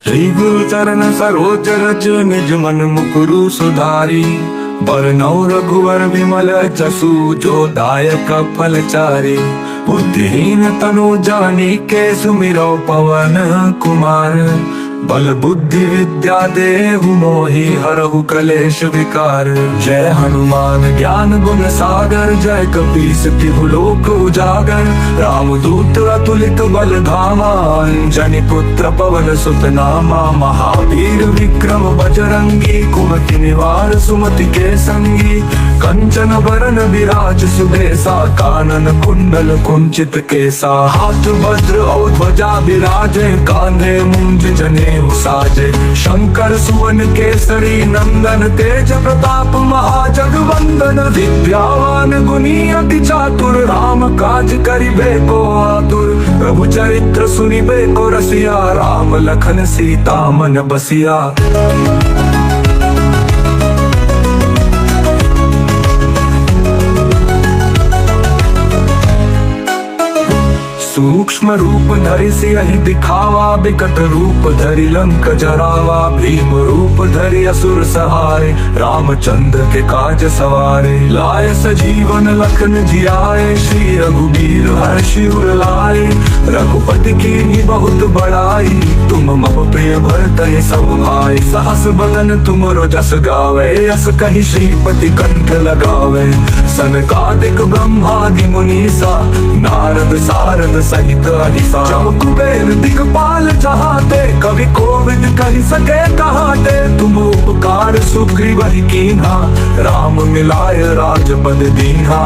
श्री गुरु चरण सरोज रज निज मन मुकुरु सुधारी। बरनौ रघुवर विमल जसु जो दायक फलचारी। बुद्धिहीन तनु जानिके सुमिरौ पवन कुमार। बल बुद्धि विद्या देहु मोहि हरहु कलेश विकार। जय हनुमान ज्ञान गुण सागर जय कपीस तिहु लोक उजागर। रामदूत अतुलित बल धामा अंजनी पुत्र पवन सुत नामा। महावीर विक्रम बजरंगी कुमति निवार सुमति के संगी। कंचन बरन विराज सुबेसा कानन कुंडल कुंचित केसा। हाथ वज्र और ध्वजा विराजे कांधे मूंज जने साजे। शंकर सुवन केसरी नंदन तेज प्रताप महाजगवंदन। विद्यावान गुणी अति चातुर राम काज करिबे को आतुर। प्रभु चरित्र सुनिबे को रसिया राम लखन सीता मन बसिया। सूक्ष्म रूप धरि सियहि दिखावा बिकट रूप धरि लंक जरावा। भीम रूप धरि असुर सहारे रामचंद्र के काज सवारे। लाए सजीवन लखन जियाए श्री रघुबीर हर्षि उर लाए। रघुपति कीन्ही बहुत बड़ाई तुम मम प्रिय भरतहि सब भाई। सहस बदन तुमरो जस गावे यस कहि श्रीपति कंठ लगावे। सनकादिक ब्रह्मादि मुनीसा नारद सारद सहित अहिसा। जब कुबेर दिगपाल चाहते कवि कोविद कहि सके कहाते। तुम उपकार सुग्रीवहि कीन्हा राम मिलाय राजपद दीन्हा।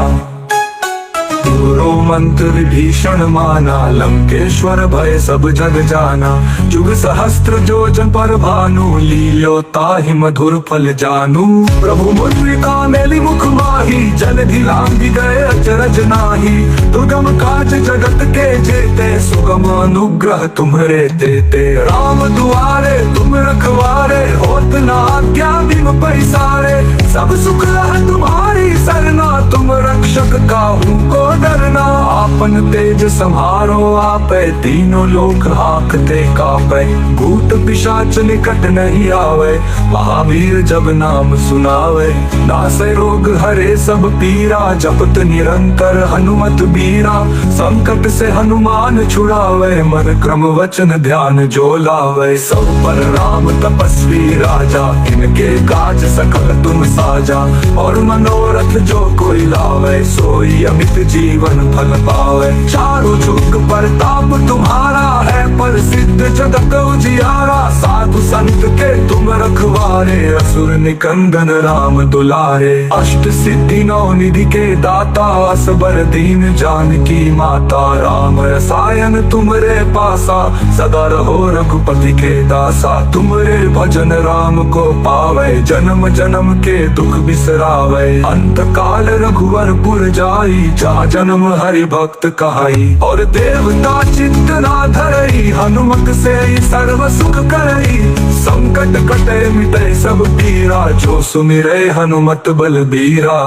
दूरो मंत्र विभीषण माना लंकेश्वर भय सब जग जाना। जुग सहस्त्र जोजन पर भानु लील्यो ताहि मधुर फल जानू। प्रभु मुद्रिका मेलि मुख माही जलधि लांघि गए अचरज नाही। दुर्गम काज जगत के जेते सुगम अनुग्रह तुम्हरे तेते। राम दुआरे तुम रखवारे होत न आज्ञा बिनु पैसारे। सब सुख है तुम्हारी सरना तुम रक्षक काहू को डरना। आपन तेज संहारो आपे तीनों लोक हाकते कापे। भूत पिशाच निकट नहीं आवे महावीर जब नाम सुनावे। नासै रोग हरे सब पीरा जपत निरंतर हनुमत बीरा। संकट से हनुमान छुड़ावे मन क्रम वचन ध्यान जो लावे। सब पर राम तपस्वी राजा इनके काज सकल तुम साजा। और मनोरथ जो कोई लावे सोई अमित जीवन फल पावे। चारों जुग परताप तुम्हारा है प्रसिद्ध जगत उजियारा। साधु संत के तुम रखवारे असुर निकंदन राम दुलारे। अष्ट सिद्धि नौ निधि के दाता असबर दीन जानकी माता। राम रसायन तुमरे पासा सदा रहो रघुपति के दासा। तुमरे भजन राम को पावे जन्म जन्म के दुख बिसरावे। अंत काल रघुवर पुर जाई जहाँ जन्म हरि भक्त कहाई। और देवता चित्त ना धरई हनुमत से सर्व सुख करई। संकट कटे मिटे सब पीरा जो सुमिरे हनुमत बलबीरा।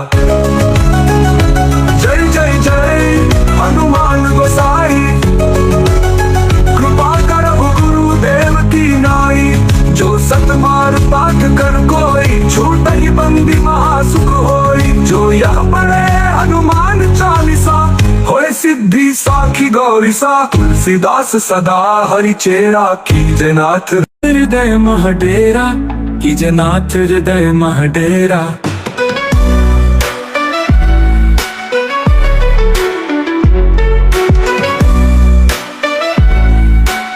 जय जय जय हनुमान गोसाई कृपा करहु गुरुदेव की नाई। जो सतबार पाठ कर कोई छूटहि बंदी महासुख होई। जो यह पढ़े हनुमान चालीसा होए सिद्धि साखी गौरीसा। तुलसीदास सदा हरि चेरा कीजे नाथ हृदय मह डेरा। कीजे नाथ हृदय मह डेरा।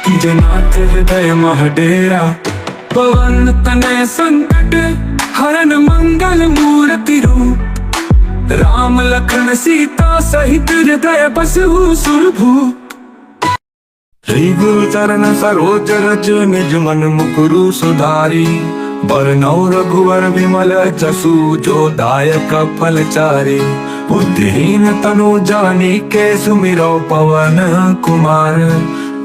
कीजे नाथ हृदय मह डेरा। पवन तनय संकट हरन मंगल मूर्ति रूप। राम लखन सीता सहित हृदय बसहु सुरभूप। श्री गुरु चरण सरोज रज निज मन मुकुरु सुधारी। बरनौ रघुवर विमल जसु जो दायक फलचारी। बुद्धिहीन तनु जानिके सुमिरौ पवन कुमार।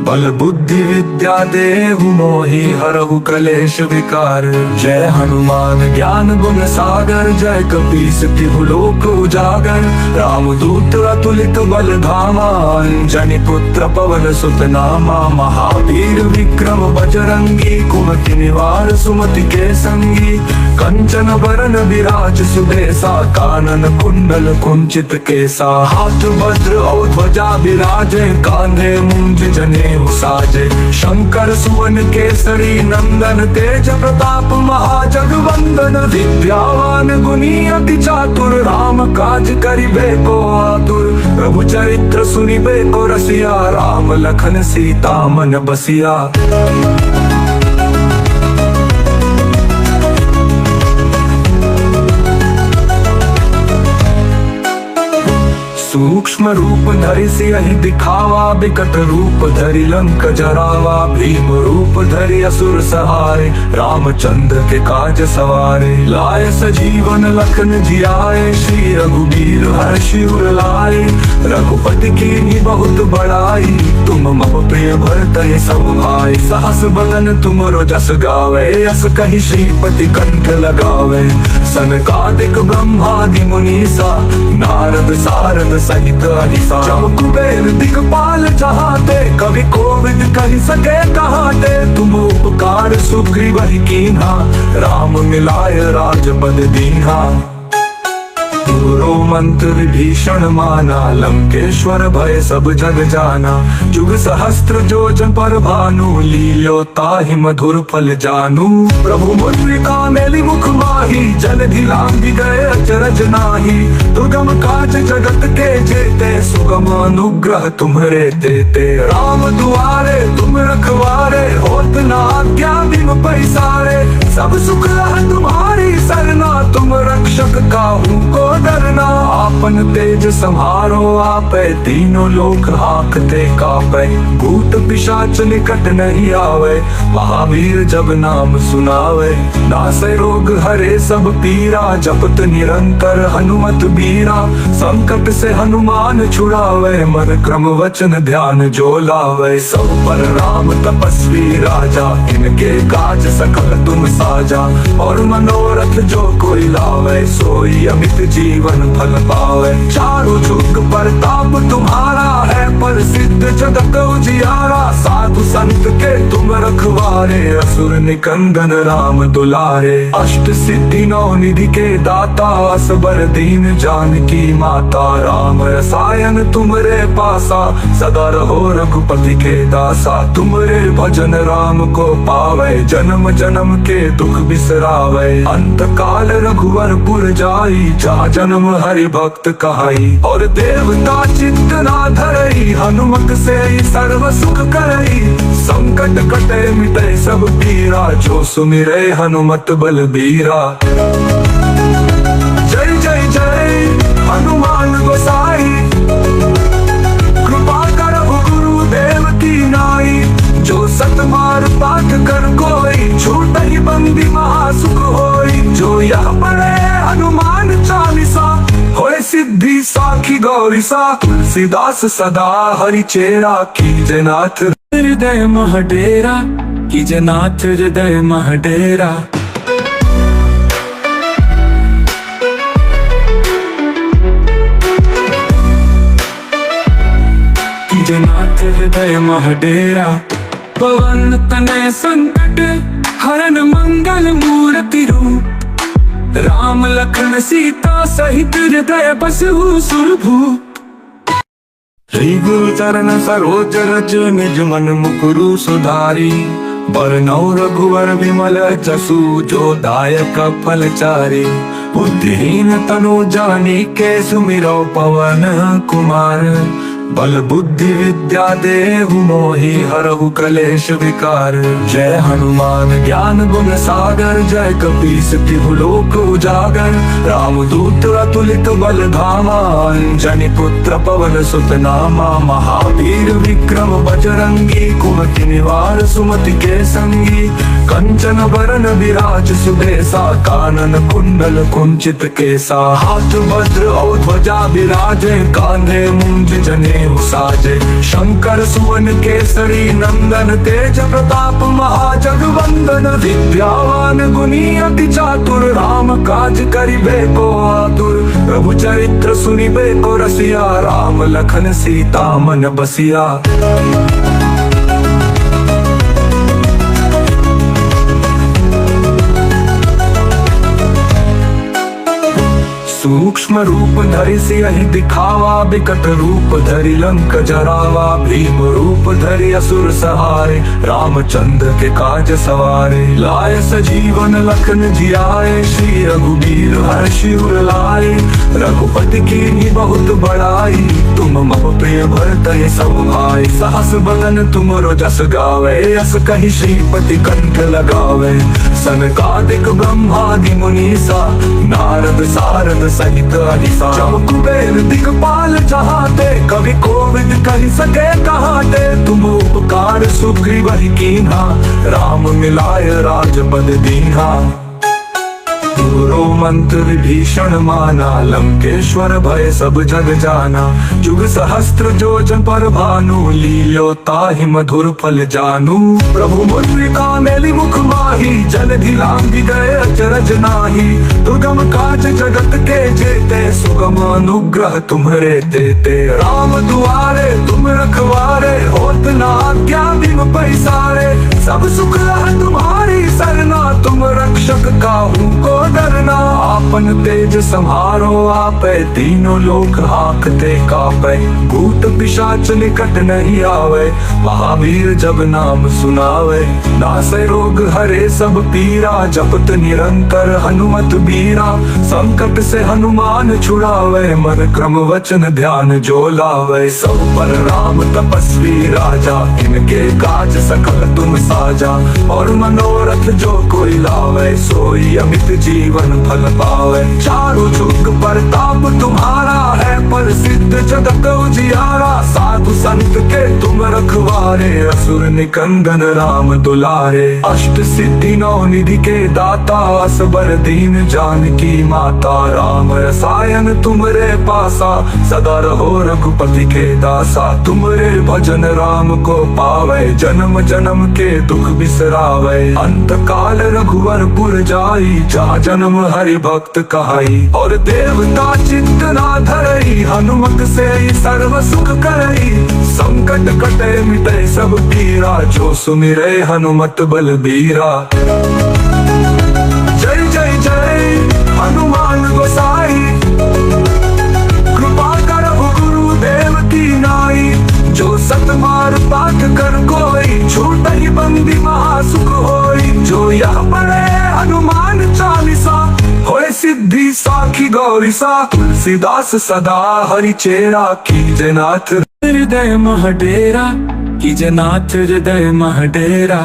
बल बुद्धि विद्या देहु मोहि हरहु कलेश विकार। जय हनुमान ज्ञान गुण सागर, जय कपीस तिहु लोक उजागर। राम दूत अतुलित बल धामा, अंजनी पुत्र पवन सुत नामा। महावीर विक्रम बजरंगी, कुमति निवार सुमति के संगी। कंचन बरन विराज सुबेसा, कानन कुंडल कुंचित केसा। हाथ वज्र और ध्वजा विराजे, कांधे मूंज जनेऊ साजे। शंकर सुवन केसरी नंदन, तेज प्रताप महाजगवंदन। विद्यावान गुणी अति चातुर, राम काज करिबे को आतुर। प्रभु चरित्र सुनिबे को रसिया, राम लखन सीता मन बसिया। सूक्ष्म रूप धरि सियहि दिखावा, बिकट रूप धरि लंक जरावा। भीम रूप धरि असुर सहारे, रामचंद्र के काज सवारे। लाए सजीवन लखन जियाए, श्री रघुबीर हर्षि उर लाए। रघुपति कीन्ही बहुत बड़ाई, तुम मम प्रिय भरतहि सब भाई। सहस बदन तुमरो जस गावे, यस कहि श्रीपति कंठ लगावे। सनकादिक ब्रह्मादि मुनीसा, नारद सारद सहित अहिसा। जब कुबेर दिगपाल चाहते, कवि कोविद कहि सके कहाते। तुम उपकार सुग्रीवहि कीन्हा, राम मिलाय राजपद दीन्हा। दूरो मंत्र विभीषण माना, लंकेश्वर भय सब जग जाना। जुग सहस्त्र जोजन पर भानु, लील्यो ताहि मधुर फल जानू। प्रभु मुद्रिका मेलि मुख माही, जलधि लांघि गए अचरज नाही। दुर्गम काज जगत के जेते, सुगम अनुग्रह तुम्हरे तेते। राम दुआरे तुम रखवारे, होत न आज्ञा बिनु पैसारे। सब सुख है तुम्हारी सरना, तुम रक्षक काहू को डरना। आपन तेज संहारो आपे, तीनों लोक हाकते कापे। भूत पिशाच निकट नहीं आवे, महावीर जब नाम सुनावे। नासै रोग हरे सब पीरा, जपत निरंतर हनुमत बीरा। संकट से हनुमान छुड़ावे, मन क्रम वचन ध्यान जो लावे। सब पर राम तपस्वी राजा, इनके काज सकल तुम साजा। और मनोरथ जो कोई लावे, सोई अमित जीवन फल पावे। चारों जुग प्रताप तुम्हारा है, प्रसिद्ध जगत उजियारा। साधु संत के तुम रखवारे, असुर निकंदन राम दुलारे। अष्ट सिद्धि नौ निधि के दाता, असबर दीन जानकी माता। राम रसायन तुमरे पासा, सदा रहो रघुपति के दासा। तुमरे भजन राम को पावे, जन्म जन्म के दुख बिसरावे। अंत काल रघुवर पुर जाई, जहाँ जन्म हरि भक्त कहाई। और देवता चित्त ना धरई, हनुमत से सर्व सुख करई। संकट कटे मिटे सब पीरा, जो सुमिरे हनुमत बलबीरा। जय जय जय हनुमान गोसाई, कृपा करहु गुरुदेव की नाई। जो सतमार पाठ कर कोई, छूटहि बंदी महासुख होई। जो यह पढ़े हनुमान चालीसा, होए सिद्धि साखी गौरीसा। तुलसीदास सदा हरि चेरा, कीजे नाथ हृदय मह डेरा। कीजे नाथ हृदय मह डेरा। कीजे नाथ हृदय मह डेरा। पवन तनय संकट हरन मंगल मूर्ति रूप। राम लखन सीता सहित हृदय बसहु सुरभूप। श्री गुरु चरण सरोज रज, निज मन मुकुरु सुधारी। बरनौ रघुवर विमल जसु, जो दायक फल चारि। बुद्धिहीन तनु जानिके, सुमिरौ पवन कुमार। बल बुद्धि विद्या देहु मोहि हरहु कलेश विकार। जय हनुमान ज्ञान गुण सागर, जय कपीस तिहु लोक उजागर। राम दूत अतुलित बल धामा, अंजनी पुत्र पवन सुत नामा। महावीर विक्रम बजरंगी, कुमति निवार सुमति के संगी। कंचन बरन विराज सुबेसा, कानन कुंडल कुंचित केसा। हाथ वज्र और ध्वजा विराजे, कांधे मूंज जने जनेऊ साजे। शंकर सुवन केसरी नंदन तेज प्रताप महाजगवंदन। विद्यावान गुणी अति चातुर राम काज करिबे को आतुर। प्रभु चरित्र सुनिबे को रसिया राम लखन सीता मन बसिया। सूक्ष्म रूप धरि सियहि दिखावा बिकट रूप धरि लंक जरावा। भीम रूप धरि असुर सहारे रामचंद्र के काज सवारे। लाए सजीवन लखन जियाए श्री रघुबीर हर्षि उर लाए। रघुपति कीन्ही बहुत बड़ाई तुम मम प्रिय भरतहि सब भाई। सहस बदन तुमरो जस गावे यस कहि श्रीपति कंठ लगावे। सनकादिक ब्रह्मादि मुनीसा नारद सारद सहित अहिसा। जब कुबेर दिगपाल जहाते कवि कोविद कहि सके कहाते। तुम उपकार सुग्रीवहि कीन्हा राम मिलाय राजपद दीन्हा। दूरो मंत्र विभीषण माना लंकेश्वर भय सब जग जाना। जुग सहस्त्र जोजन पर भानु लील्यो ताहि मधुर फल जानू। प्रभु मुद्रिका मेलि मुख माही जलधि लांघि गए अचरज नाही। दुर्गम काज जगत के जेते सुगम अनुग्रह तुम्हरे तेते। राम दुआरे तुम रखवारे होत न आज्ञा बिनु पैसारे। सब सुख है तुम्हारी सरना तुम रक्षक काहू को डरना। आपन तेज संहारो आपे तीनों लोक हाकते कापे। भूत पिशाच निकट नहीं आवे महावीर जब नाम सुनावे। नासे रोग हरे सब पीरा जपत निरंतर हनुमत बीरा। संकट से हनुमान छुड़ावे मन क्रम वचन ध्यान जो लावे। सब पर राम तपस्वी राजा इनके काज सकल तुम साजा। और मनोरथ जो कोई लावे सोई अमित जीवन फल पावे। चारों जुग परताप तुम्हारा है प्रसिद्ध जगत उजियारा। साधु संत के तुम रखवारे असुर निकंदन राम दुलारे। अष्ट सिद्धि नौ निधि के दाता असबर दीन जानकी माता। राम रसायन तुमरे पासा सदा रहो रघुपति के दासा। तुमरे भजन राम को पावे जन्म जन्म के दुख बिसरावे। अंत काल रघुवर पुर जाई जहाँ जन्म हरि भक्त कहाई। और देवता चित्त ना धरई हनुमत से सर्व सुख करई। संकट कटे मिटे सब पीरा जो सुमिरे हनुमत बलबीरा। जय जय जय हनुमान गोसाई कृपा करहु गुरुदेव की नाई। जो सतमार पाठ कर कोई छूटहि बंदी महासुख होई। जो यह पढ़े हनुमान चालीसा होए सिद्धि साखी गौरीसा। तुलसीदास सदा हरि चेरा कीजे नाथ हृदय मह डेरा। कीजे नाथ हृदय मह डेरा।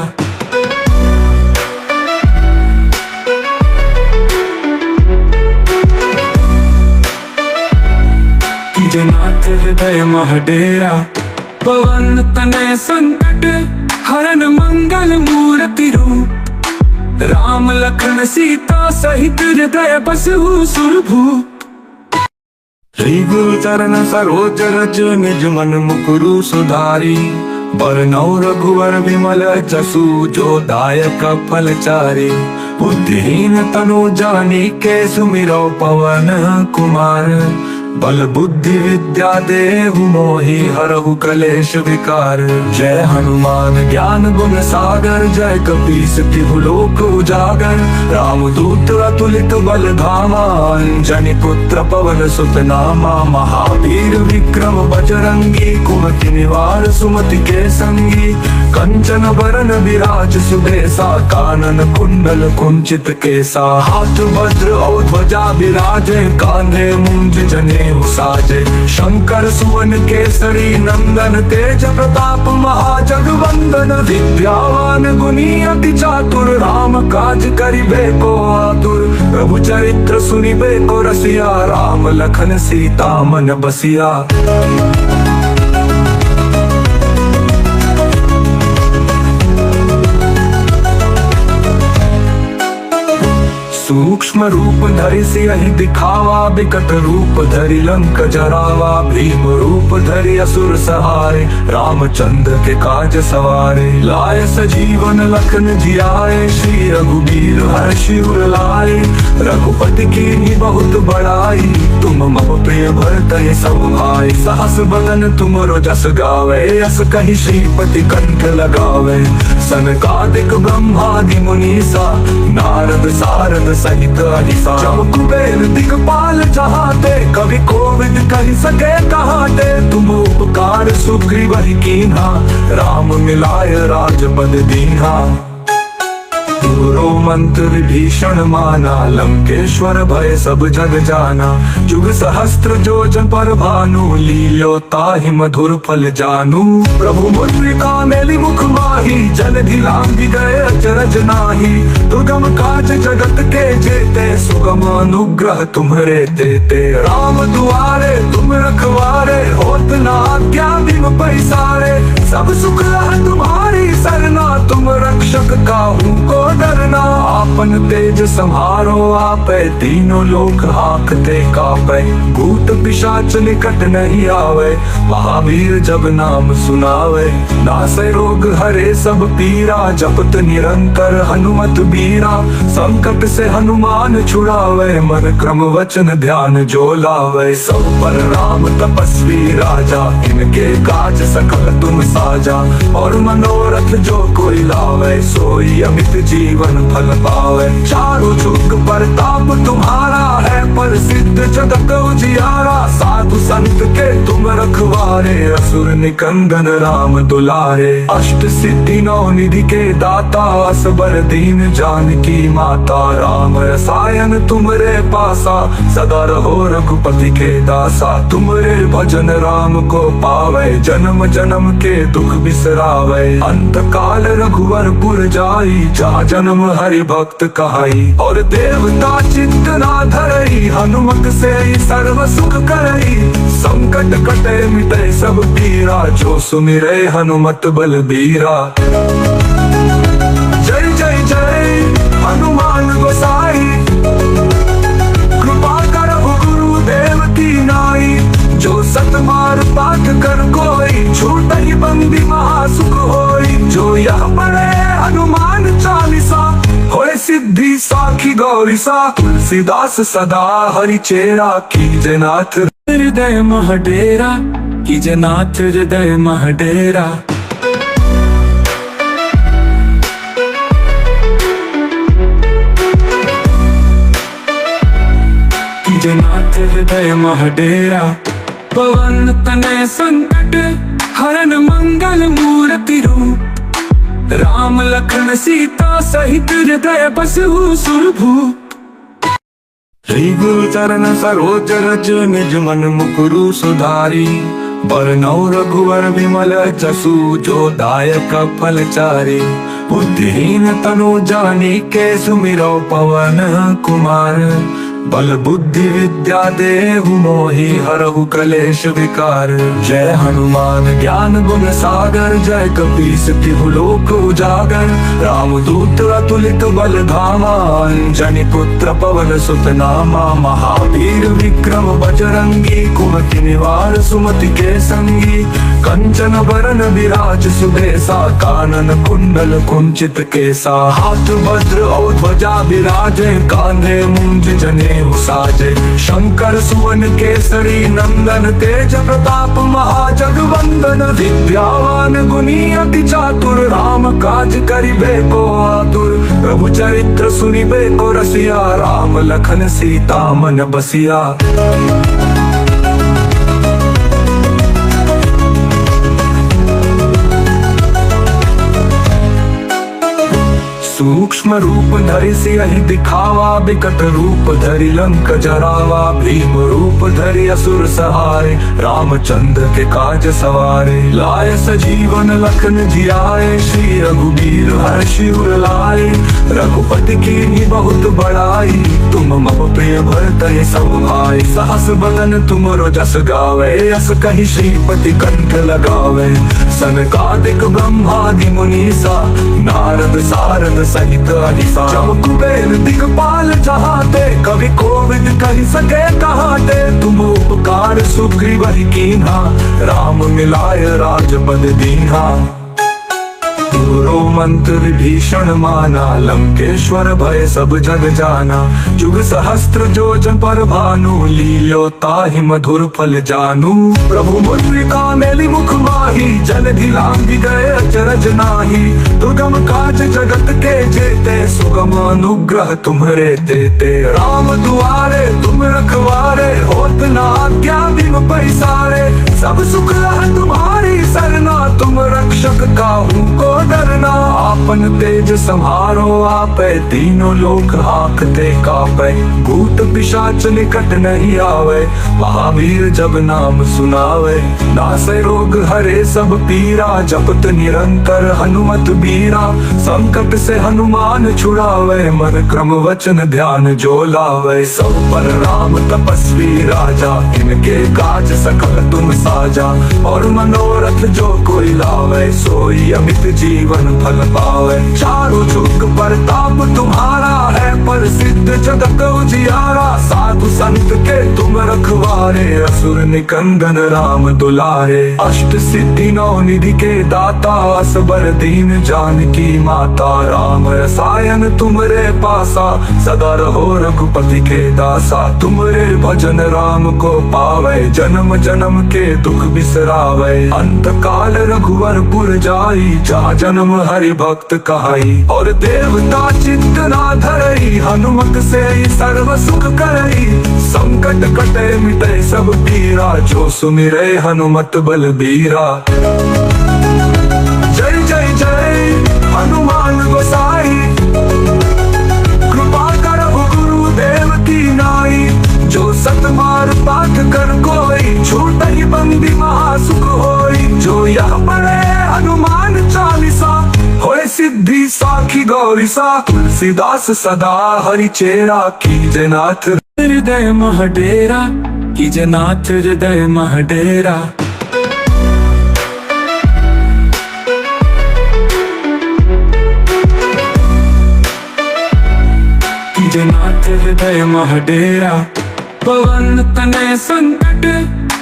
कीजे नाथ हृदय मह डेरा। पवन तनय संकट हरन मंगल मूर्ति रूप। राम लखन सीता सहित हृदय बसहु सुरभूप। श्री गुरु चरण सरोज रज निज मन मुकुरु सुधारी। बरनौ रघुवर विमल जसु जो दायक फल चारि। बुद्धिहीन तनु जानिके सुमिरौ पवन कुमार। बल बुद्धि विद्या देहु मोहि हरहु कलेश विकार। जय हनुमान ज्ञान गुण सागर जय कपीस तिहु लोक उजागर। राम दूत अतुलित बल धामा अंजनी पुत्र पवन सुत नामा। महावीर विक्रम बजरंगी कुमति निवार सुमति के संगी। कंचन बरन विराज सुबेसा कानन कुंडल कुंचित केसा। हाथ वज्र और ध्वजा विराजे कांधे मूंज जनेऊ साजे। शंकर सुवन केसरी नंदन तेज प्रताप महाजगवंदन। विद्यावान गुणी अति चातुर राम काज करिबे को आतुर। प्रभु चरित्र सुनिबे को रसिया राम लखन सीता मन बसिया। सूक्ष्म रूप धरि सियहि दिखावा, बिकट रूप धरि लंक जरावा। भीम रूप धरि असुर सहारे, रामचंद्र के काज सवारे। लाए सजीवन लखन जियाए, श्री रघुबीर हर्षि उर लाए। रघुपति कीन्ही बहुत बड़ाई, तुम मम प्रिय भरतहि सब भाई। सहस बदन तुमरो जस गावे, यस कहि श्रीपति कंठ लगावे। सनकादिक ब्रह्मादि मुनीसा, नारद सारद सहित अहिसा। जब कुबेर दिगपाल जहाते, कवि कोविद कहि सके कहाते। तुम उपकार सुग्रीवहि कीन्हा, राम मिलाय राजपद दीन्हा। दूरो मंत्र विभीषण माना, लंकेश्वर भय सब जग जाना। जुग सहस्त्र जोजन पर भानु, लील्यो ताहि मधुर फल जानू। प्रभु मुद्रिका मेलि मुख माही, जलधि लांघि गए अचरज नाही। दुर्गम काज जगत के जेते, सुगम अनुग्रह तुम्हरे तेते। राम दुआरे तुम रखवारे, होत न आज्ञा बिनु पैसारे। सब सुख है तुम्हारी सरना, तुम रक्षक काहू को डरना। आपन तेज संहारो आपे, तीनों लोक हाकते कापे। भूत पिशाच निकट नहीं आवे, महावीर जब नाम सुनावे। नासै रोग हरे सब पीरा, जपत निरंतर हनुमत बीरा। संकट से हनुमान छुड़ावे, मन क्रम वचन ध्यान जो लावे। सब पर राम तपस्वी राजा, इनके काज सकल तुम साजा। और मनोरथ जो कोई लावे, सोई अमित जीवन फल पावे। चारों जुग परताप तुम्हारा है, प्रसिद्ध जगत उजियारा। साधु संत के तुम रखवारे, असुर निकंदन राम दुलारे। अष्ट सिद्धि नौ निधि के दाता, असबर दीन जानकी माता। राम रसायन तुमरे पासा, सदा रहो रघुपति के दासा। तुमरे भजन राम को पावे, जन्म जन्म के दुख बिसरावे। अंत काल रघुवर पुर जाई, जहाँ जन्म हरि भक्त कहाई। और देवता चित्त ना धरई, हनुमत से ही सर्व सुख करई। संकट कटे मिटे सब पीरा, जो सुमिरे हनुमत बलबीरा। जय जय जय हनुमान गोसाई, कृपा करहु गुरुदेव की नाई। जो सतमार पाठ कर कोई, छूटहि बंदी महासुख होई। जो यह पढ़े हनुमान चालीसा, होए सिद्धि साखी गौरीसा। तुलसीदास सदा हरि चेरा, कीजे नाथ हृदय मह डेरा। कीजे नाथ हृदय मह डेरा। कीजे नाथ हृदय मह डेरा। पवन तनय संकट हरन मंगल मूर्ति रूप। राम लखन सीता सहित हृदय बसहु सुरभूप। श्री गुरु चरण सरोज रज, निज मन मुकुरु सुधारी। बरनउँ रघुवर विमल जसु, जो दायक फलचारी। बुद्धिहीन तनु जानिके, सुमिरौ पवन कुमार। बल बुद्धि विद्या देहु मोहि, हरहु कलेश विकार। जय हनुमान ज्ञान गुण सागर, जय कपीस तिहु लोक उजागर। रामदूत अतुलित बल धामा, अंजनी पुत्र पवन सुत नामा। महावीर विक्रम बजरंगी, कुमति निवार सुमति के संगी। कंचन बरन विराज सुबेसा, कानन कुंडल कुंचित केसा। हाथ वज्र और ध्वजा विराजे, कांधे मूंज जनेऊ साजे। शंकर सुवन केसरी नंदन, तेज प्रताप महाजगवंदन। विद्यावान गुणी अति चातुर, राम काज करिबे को आतुर। प्रभु चरित्र सुनिबे को रसिया, राम लखन सीता मन बसिया। सूक्ष्म रूप धरि सियहि दिखावा, बिकट रूप धरि लंक जरावा। भीम रूप धरि असुर सहारे, रामचंद्र के काज सवारे। लाए सजीवन लखन जियाए, श्री रघुबीर हर्षि उर लाए। रघुपति कीन्ही बहुत बड़ाई, तुम मम प्रिय भरतहि सब भाई। सहस बदन तुमरो जस गावे, यस कहि श्रीपति कंठ लगावे। सनकादिक ब्रह्मादि मुनीसा, नारद सारद सहित अहिसा। जब कुबेर दिगपाल जहाते, कवि कोविद कही सके कहाते। तुम उपकार सुग्रीव कीन्हा, राम मिलाय राजपद दीन्हा। पूरो मंत्र विभीषण माना, लंकेश्वर भय सब जग जाना। जुग सहस्त्र जोजन पर भानु, लील्यो ताहि मधुर फल जानू। प्रभु मुद्रिका मेलि मुख माही, जलधि लांघि गए अचरज नाही। दुर्गम काज जगत के जेते, सुगम अनुग्रह तुम्हरे तेते। राम दुआरे तुम रखवारे, होत न आज्ञा बिनु पैसारे। सब सुख है तुम्हारी सरना, तुम रक्षक काहू को डरना। आपन तेज संहारो आपे, तीनों लोक हाकते कापे। भूत पिशाच निकट नहीं आवे, महावीर जब नाम सुनावे। नासे रोग हरे सब पीरा, जपत निरंतर हनुमत बीरा। संकट से हनुमान छुड़ावे, मन क्रम वचन ध्यान जो लावे। सब पर राम तपस्वी राजा, इनके काज सकल तुम साजा। और मनोरथ जो कोई लावे, सोई अमित जीवन फल पावे। चारों जुग प्रताप तुम्हारा है, प्रसिद्ध जगत उजियारा। साधु संत के तुम रखवारे, असुर निकंदन राम दुलारे। अष्ट सिद्धि नौ निधि के दाता, असबर दीन जानकी माता। राम रसायन तुमरे पासा, सदा रहो रघुपति के दासा। तुमरे भजन राम को पावे, जन्म जन्म के दुख बिसरावे। अंत काल रघुवर पुर जाई, जहाँ जन्म हरि भक्त कहाई। और देवता चित्त ना धरई, हनुमत से सर्व सुख करई। संकट कटे मिटे सब पीरा, जो सुमिरे हनुमत बलबीरा। जय जय जय हनुमान गोसाई, कृपा करहु गुरुदेव की नाई। जो सतमार पाठ कर कोई, छूटहि बंदी महासुख होई। जो यह पढ़े हनुमान चालीसा, होए सिद्धि साखी गौरीसा। तुलसीदास सदा हरि चेरा, कीजे नाथ हृदय मह डेरा। कीजे नाथ हृदय मह डेरा। कीजे नाथ हृदय मह डेरा। पवन तनय संकट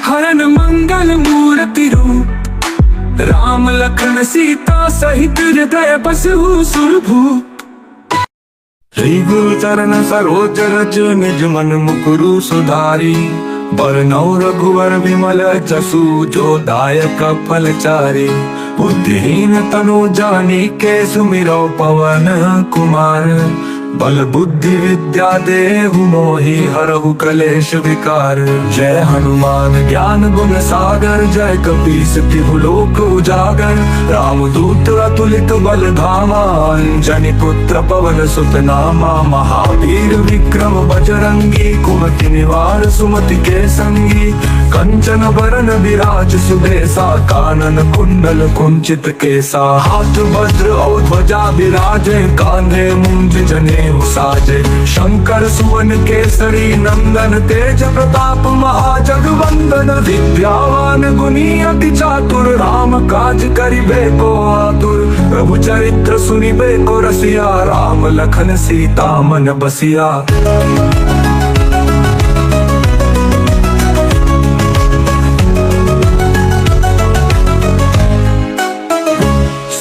हरन मंगल मूर्ति रूप। राम लखन सीता सहित हृदय बसहु सुरभूप। श्री गुरु चरण सरोज रज, निज मन मुकुरु सुधारी। बरनौ रघुवर विमल जसु, जो दायक फलचारी। बुद्धिहीन तनु जानिके, सुमिरौ पवन कुमार। बल बुद्धि विद्या देहु मोहि, हरहु कलेश विकार। जय हनुमान ज्ञान गुण सागर, जय कपीस तिहु लोक उजागर। रामदूत अतुलित बल धामा, अंजनी पुत्र पवन सुत नामा। महावीर विक्रम बजरंगी, कुमति निवार सुमति के संगी। कंचन बरन विराज सुबेसा, कानन कुंडल कुंचित केसा। हाथ वज्र और ध्वजा विराजे, कांधे मूंज जने साजे। शंकर सुवन केसरी नंदन, तेज प्रताप महाजगवंदन। विद्यावान गुणी अति चातुर, राम काज करिबे को आतुर। प्रभु चरित्र सुनिबे को रसिया, राम लखन सीता मन बसिया।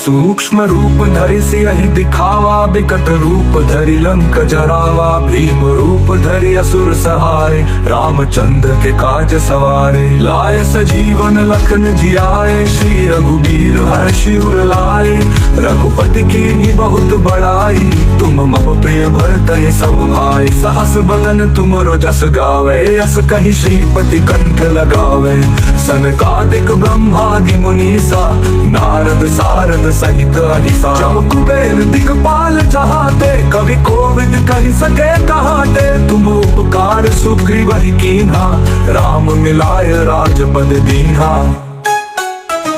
सूक्ष्म रूप धरि सियहि दिखावा, बिकट रूप धरि लंक जरावा। भीम रूप धरि असुर सहारे, रामचंद्र के काज सवारे। लाए सजीवन लखन जियाए, श्री रघुबीर हर्षि उर लाए। रघुपति कीन्ही बहुत बड़ाई, तुम मम प्रिय भरतहि सब भाई। सहस बदन तुमरो जस गावे, यस कहि श्रीपति कंठ लगावे। सनकादिक ब्रह्मादि मुनीसा, नारद सारद सहित अहिसा। जब कुबेर दिगपाल जहाते, कवि कोविद कही सके कहाते। तुम उपकार सुग्रीव कीन्हा, राम मिलाय राजपद दीन्हा।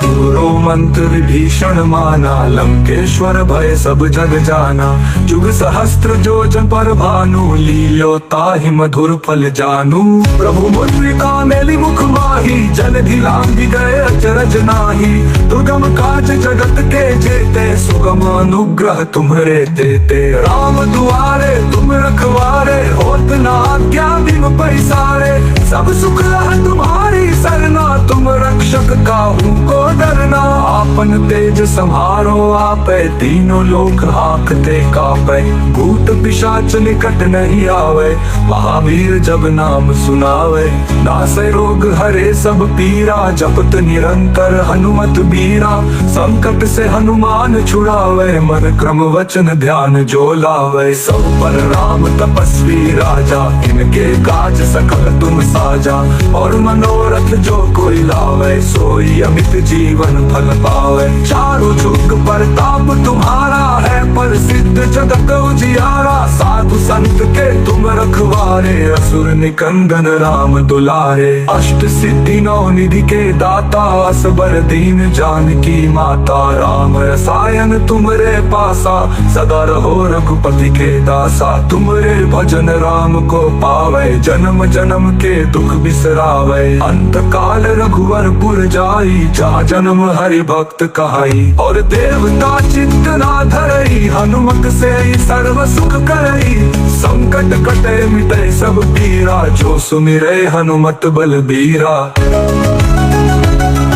दूरो मंत्र विभीषण माना, लंकेश्वर भय सब जग जाना। जुग सहस्त्र जोजन पर भानु, लील्यो ताहि मधुर फल जानू। प्रभु मुद्रिका मेली मुख माही, जलधि लांघि गए अचरज नाही। दुर्गम काज जगत के जेते, सुगम अनुग्रह तुम्हरे देते। राम दुआरे तुम रखवारे, होत न आज्ञा बिनु पैसारे। सब सुख लह तुम्हारी सरना, तुम रक्षक काहू को डरना। आपन तेज संहारो आपे, तीनों लोक हाकते कापे। भूत पिशाच निकट नहीं आवे, महावीर जब नाम सुनावे। नासै रोग हरे सब पीरा, जपत निरंतर हनुमत बीरा। संकट से हनुमान छुड़ावे, मन क्रम वचन ध्यान जो लावे। सब पर राम तपस्वी राजा, इनके काज सकल तुम साजा। और मनोरथ जो कोई लावे, सोई अमित जीवन फल पावे। चारों जुग प्रताप तुम्हारा है, प्रसिद्ध जगत उजियारा। साधु संत के तुम रखवारे, असुर निकंदन राम दुलारे। अष्ट सिद्धि नौ निधि के दाता, असबर दीन जानकी माता। राम रसायन तुमरे पासा, सदा रहो रघुपति के दासा। तुमरे भजन राम को पावे, जन्म जन्म के दुख बिसरावे। अंत काल रघुवर पुर जाई, जहाँ जन्म हरि भक्त कहाई। और देवता चित्त ना धरई, हनुमत से सर्व सुख करई। संकट कटे मिटे सब पीरा, जो सुमिरे हनुमत बलबीरा।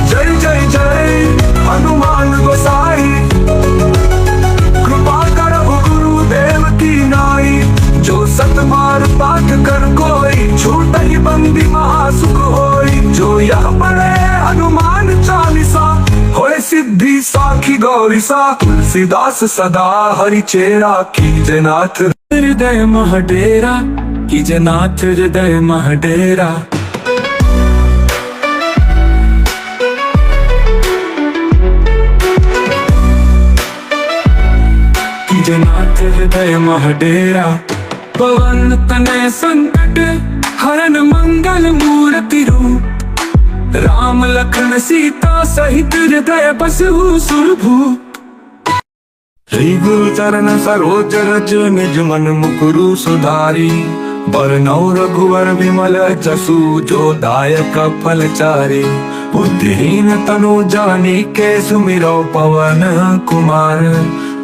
जय जय जय हनुमान गोसाई, कृपा करहु गुरुदेव की नाई। जो सतबार पाठ कर कोई, छूटहि बंदी महासुख होई। जो यह पढ़े हनुमान चालीसा, होए सिद्धि साखी गौरीसा। तुलसीदास सदा हरि चेरा, कीजे नाथ हृदय मह डेरा। कीजे नाथ हृदय मह डेरा। कीजे नाथ हृदय मह डेरा। पवन तनय संकट हरन मंगल मूर्ति रूप। राम लखन सीता सहित हृदय बसहु सुरभूप। श्री गुरु चरण सरोज रज, निज मन मुकुरु सुधारी। बरनौ रघुवर विमल जसु, जो दायक फल चारि। बुद्धिहीन तनु जानिके, सुमिरौ पवन कुमार।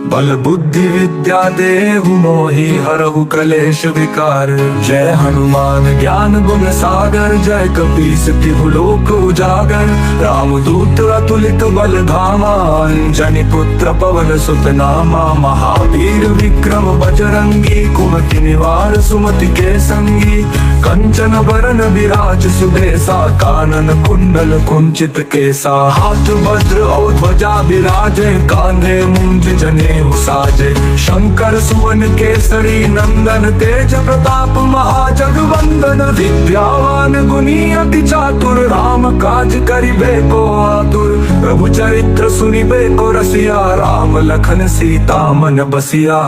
बल बुद्धि विद्या देहु मोहि, हरहु कलेश विकार। जय हनुमान ज्ञान गुण सागर, जय कपीस तिहु लोक उजागर। राम दूत अतुलित बल धामा, अंजनी पुत्र पवन सुत नामा। महावीर विक्रम बजरंगी, कुमति निवार सुमति के संगी। कंचन बरन विराज सुबेसा, कानन कुंडल कुंचित केसा। हाथ वज्र और ध्वजा विराजे, कांधे मूंज जनेऊ साजे। शंकर सुवन केसरी नंदन, तेज प्रताप महाजगवंदन। विद्यावान गुणी अति चातुर, राम काज करिबे को आतुर। प्रभु चरित्र सुनिबे को रसिया, राम लखन सीता मन बसिया।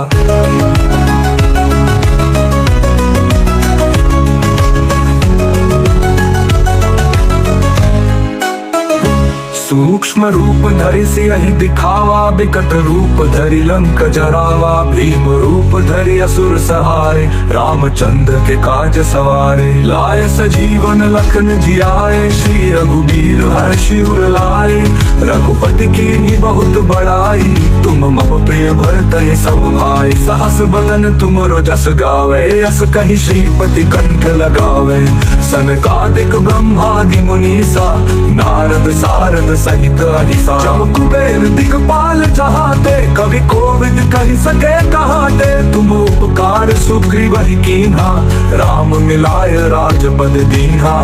सूक्ष्म रूप धरि सियहि दिखावा, बिकट रूप धरि लंक जरावा। भीम रूप धरि असुर सहारे, रामचंद्र के काज सवारे। लाए सजीवन लखन जियाए, श्री रघुबीर हर्षि उर लाए। रघुपति कीन्ही बहुत बड़ाई, तुम मम प्रिय भरतहि सब भाई। सहस बदन तुमरो जस गावे, यस कहि श्रीपति कंठ लगावे। सनकादिक ब्रह्मादि मुनीसा, नारद सारद सहित अहिसा। जब कुबेर दिगपाल चाहते, कवि कोविद कहि सके कहाते। तुम उपकार सुग्रीवहि कीन्हा, राम मिलाय राजपद दीन्हा।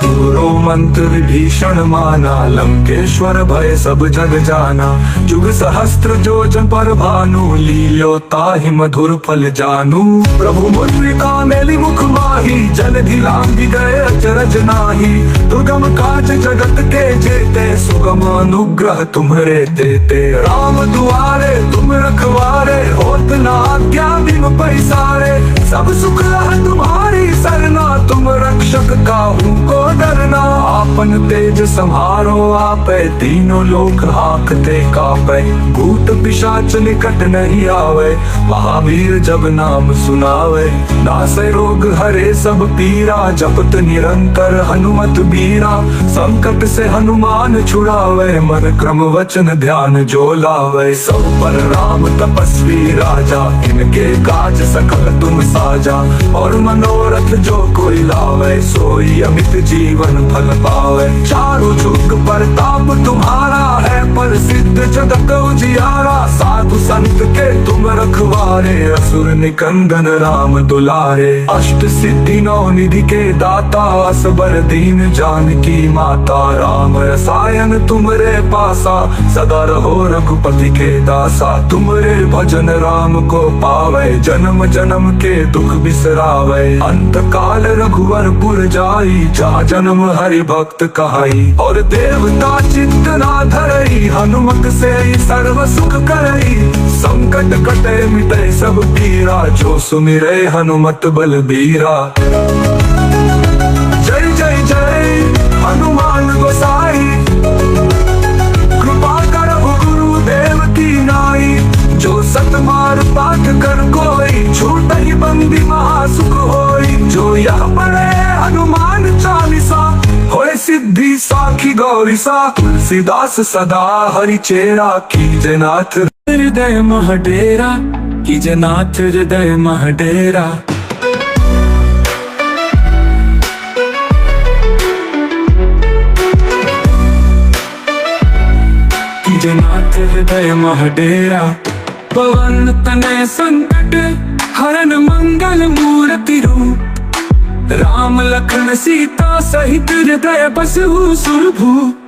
दूरो मंत्र विभीषण माना, लंकेश्वर भय सब जग जाना। जुग सहस्त्र जोजन पर भानु, लील्यो ताहि मधुर फल जानू। प्रभु मुद्रिका मेली मुख माही, जलधि लांघि गए अचरज नाही। दुर्गम काज जगत के जेते, सुगम अनुग्रह तुम्हरे देते। राम दुआरे तुम रखवारे, होत अपना आज्ञा बिन पैसारे। सब सुख है तुम्हारी सरना, तुम रक्षक काहू को डरना। आपन तेज संहारो आपे, तीनों लोक हाकते कापे। भूत पिशाच निकट नहीं आवे, महावीर जब नाम सुनावे। नासे रोग हरे सब पीरा, जपत निरंतर हनुमत बीरा। संकट से हनुमान छुड़ावे, मन क्रम वचन ध्यान जो लावे। सब पर राम तपस्वी राजा, इनके काज सकल तुम साजा। और मनोरथ जो कोई लावे, सोई अमित जीवन फल पावे। चारों जुग प्रताप तुम्हारा है, प्रसिद्ध जगत उजियारा। साधु संत के तुम रखवारे, असुर निकंदन राम दुलारे। अष्ट सिद्धि नौ निधि के दाता, असबर दीन जानकी माता। राम रसायन तुमरे पासा, सदा रहो रघुपति के दासा। तुमरे भजन राम को पावे, जन्म जन्म के दुख बिसरावे। अंत काल रघुवरपुर जाई, जहाँ जन्म हरि भक्त कहाई। और देवता चित्त ना धरई, हनुमत से सर्व सुख करई। संकट कटे मिटे सब पीरा, जो सुमिरे हनुमत बलबीरा। जय जय जय हनुमान गोसाई, कृपा करहु गुरुदेव की नाई। जो सतमार पाठ कर कोई, छूटहि बंदी महासुख होई। जो यह पढ़े हनुमान चालीसा, होए सिद्धि साखी गौरीसा। तुलसीदास सदा हरि चेरा, कीजे नाथ हृदय मह डेरा। कीजे नाथ हृदय मह डेरा। कीजे नाथ हृदय मह डेरा। पवन तनय संकट हरन मंगल मूर्ति रूप। राम लखन सीता सहित हृदय बसहु सुरभूप।